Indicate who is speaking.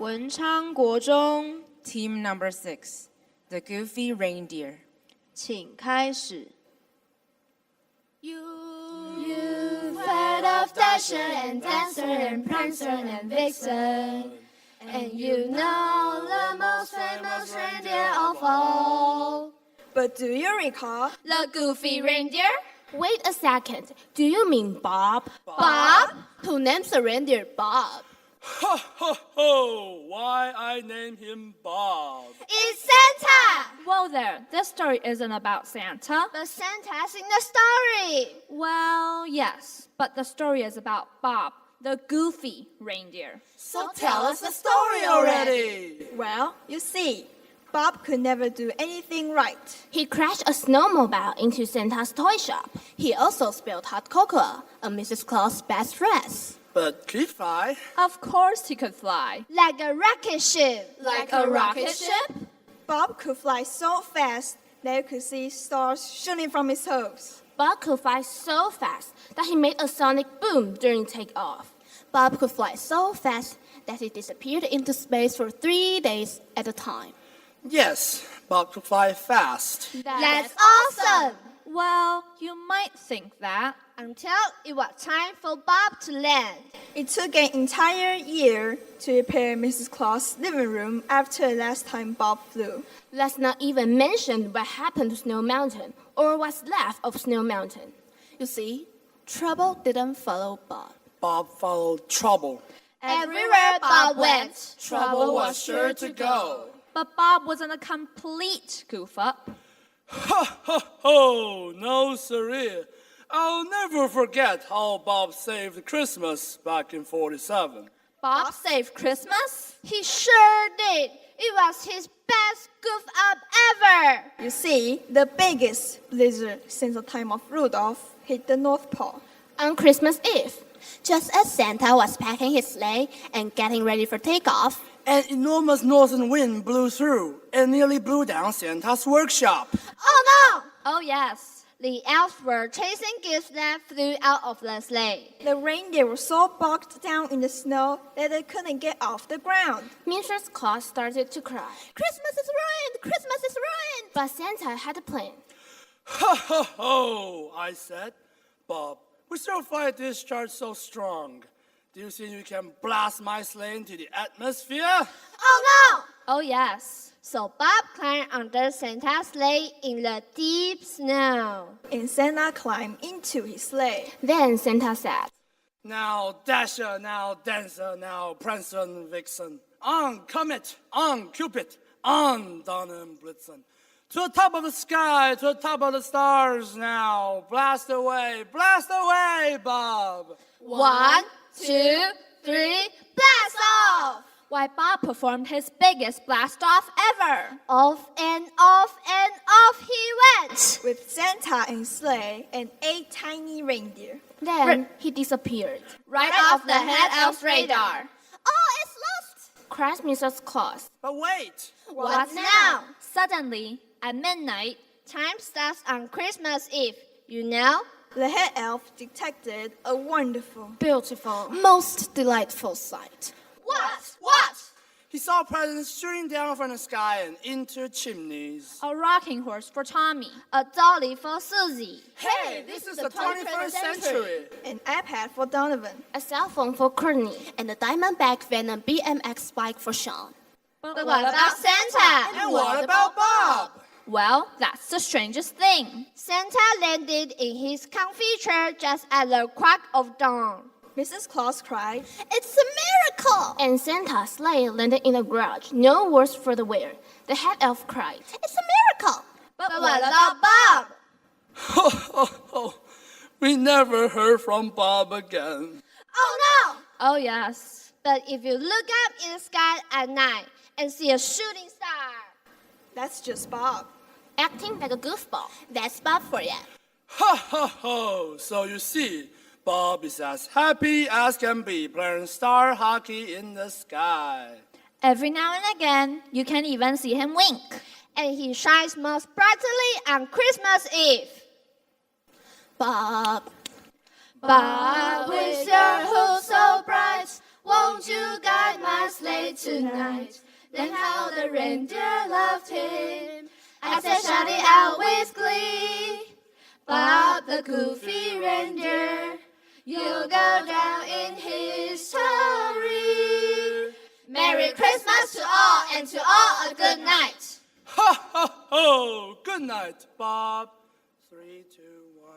Speaker 1: 文昌国中
Speaker 2: Team number 6, the Goofy Reindeer.
Speaker 1: 请开始。
Speaker 3: You've heard of Dasher and Dancer and Prancer and Vixen, and you know the most famous reindeer of all.
Speaker 4: But do you recall?
Speaker 3: The Goofy Reindeer?
Speaker 5: Wait a second. Do you mean Bob?
Speaker 3: Bob?
Speaker 5: Who names the reindeer Bob?
Speaker 6: Ho, ho, ho! Why I name him Bob?
Speaker 3: It's Santa!
Speaker 7: Whoa there, this story isn't about Santa.
Speaker 3: But Santa's in the story.
Speaker 7: Well, yes, but the story is about Bob, the goofy reindeer.
Speaker 6: So tell us the story already!
Speaker 4: Well, you see, Bob could never do anything right.
Speaker 5: He crashed a snowmobile into Santa's toy shop. He also spilled hot cocoa on Mrs. Claus' best dress.
Speaker 6: But could he fly?
Speaker 7: Of course he could fly.
Speaker 3: Like a rocket ship.
Speaker 5: Like a rocket ship?
Speaker 4: Bob could fly so fast that you could see stars shooting from his hooves.
Speaker 5: Bob could fly so fast that he made a sonic boom during takeoff. Bob could fly so fast that he disappeared into space for 3 days at a time.
Speaker 6: Yes, Bob could fly fast.
Speaker 3: That's awesome!
Speaker 7: Well, you might think that.
Speaker 3: Until it was time for Bob to land.
Speaker 4: It took an entire year to repair Mrs. Claus' living room after the last time Bob flew.
Speaker 5: Let's not even mention what happened to Snow Mountain or what's left of Snow Mountain. You see, trouble didn't follow Bob.
Speaker 6: Bob followed trouble.
Speaker 3: Everywhere Bob went,
Speaker 6: Trouble was sure to go.
Speaker 7: But Bob wasn't a complete goof up.
Speaker 6: Ho, ho, ho! No, siree. I'll never forget how Bob saved Christmas back in 47.
Speaker 7: Bob saved Christmas?
Speaker 3: he sure did. It was his best goof up ever.
Speaker 4: You see, the biggest blizzard since the time of Rudolph hit the North Pole.
Speaker 5: On Christmas Eve, just as Santa was packing his sleigh and getting ready for takeoff,
Speaker 6: An enormous northern wind blew through and nearly blew down Santa's workshop.
Speaker 3: Oh no!
Speaker 7: Oh, yes.
Speaker 3: The elves were chasing gifts that flew out of the sleigh.
Speaker 4: The reindeer were so bogged down in the snow that they couldn't get off the ground.
Speaker 5: Mrs. Claus started to cry. Christmas is ruined! Christmas is ruined! But Santa had a plan.
Speaker 6: Ho, ho, ho! I said. Bob, which your fire discharge so strong? Do you think you can blast my sleigh into the atmosphere?
Speaker 3: Oh no!
Speaker 7: Oh, yes.
Speaker 3: So Bob climbed under Santa's sleigh in the deep snow.
Speaker 4: And Santa climbed into his sleigh.
Speaker 5: Then Santa said,
Speaker 6: Now Dasher, now Dancer, now Prancer and Vixen. On Comet, on Cupid, on Donner and Blitzen. To the top of the sky, to the top of the stars now. Blast away, Bob.
Speaker 3: 1, 2, 3, blast off!
Speaker 7: Why, Bob performed his biggest blast off ever.
Speaker 3: Off and off and off he went.
Speaker 4: With Santa in his sleigh and 8 tiny reindeer.
Speaker 5: then he disappeared.
Speaker 3: Right off the head elf's radar. Oh, it's lost!
Speaker 5: Cried Mrs. Claus.
Speaker 6: But wait.
Speaker 3: What now?
Speaker 7: Suddenly, at midnight,
Speaker 3: Time starts on Christmas Eve. You know?
Speaker 4: The head elf detected a wonderful.
Speaker 5: Beautiful, most delightful sight.
Speaker 3: What?
Speaker 6: He saw presents shooting down from the sky and into chimneys.
Speaker 7: a rocking horse for Tommy.
Speaker 3: A dolly for Susie.
Speaker 6: Hey, this is the 21st century.
Speaker 4: An iPad for Donovan.
Speaker 5: A cell phone for Courtney, and a Diamondback Venom BMX bike for Sean.
Speaker 3: But what about Santa?
Speaker 6: And what about Bob?
Speaker 7: Well, that's the strangest thing.
Speaker 3: Santa landed in his comfy chair just at the crack of dawn.
Speaker 4: Mrs. Claus cried.
Speaker 3: It's a miracle!
Speaker 5: And Santa's sleigh landed in a garage, no worse for the wear. The head elf cried,
Speaker 3: It's a miracle! But what about Bob?
Speaker 6: Ho, ho, ho. We never heard from Bob again.
Speaker 3: Oh no!
Speaker 7: Oh, yes.
Speaker 3: But if you look up in the sky at night and see a shooting star,
Speaker 4: That's just Bob.
Speaker 5: acting like a goofball. That's Bob for you.
Speaker 6: Ha ha ho! So you see, Bob is as happy as can be playing star hockey in the sky.
Speaker 7: Every now and again, you can even see him wink.
Speaker 3: and he shines most brightly on Christmas Eve.
Speaker 5: Bob,
Speaker 3: Bob, with your hood so bright, Won't you guide my sleigh tonight? Then how the reindeer loved him as they shouted out with glee. Bob the goofy reindeer, you'll go down in history. Merry Christmas to all, and to all a good night.
Speaker 6: Ha ha ho! Good night, Bob. 3, 2, 1.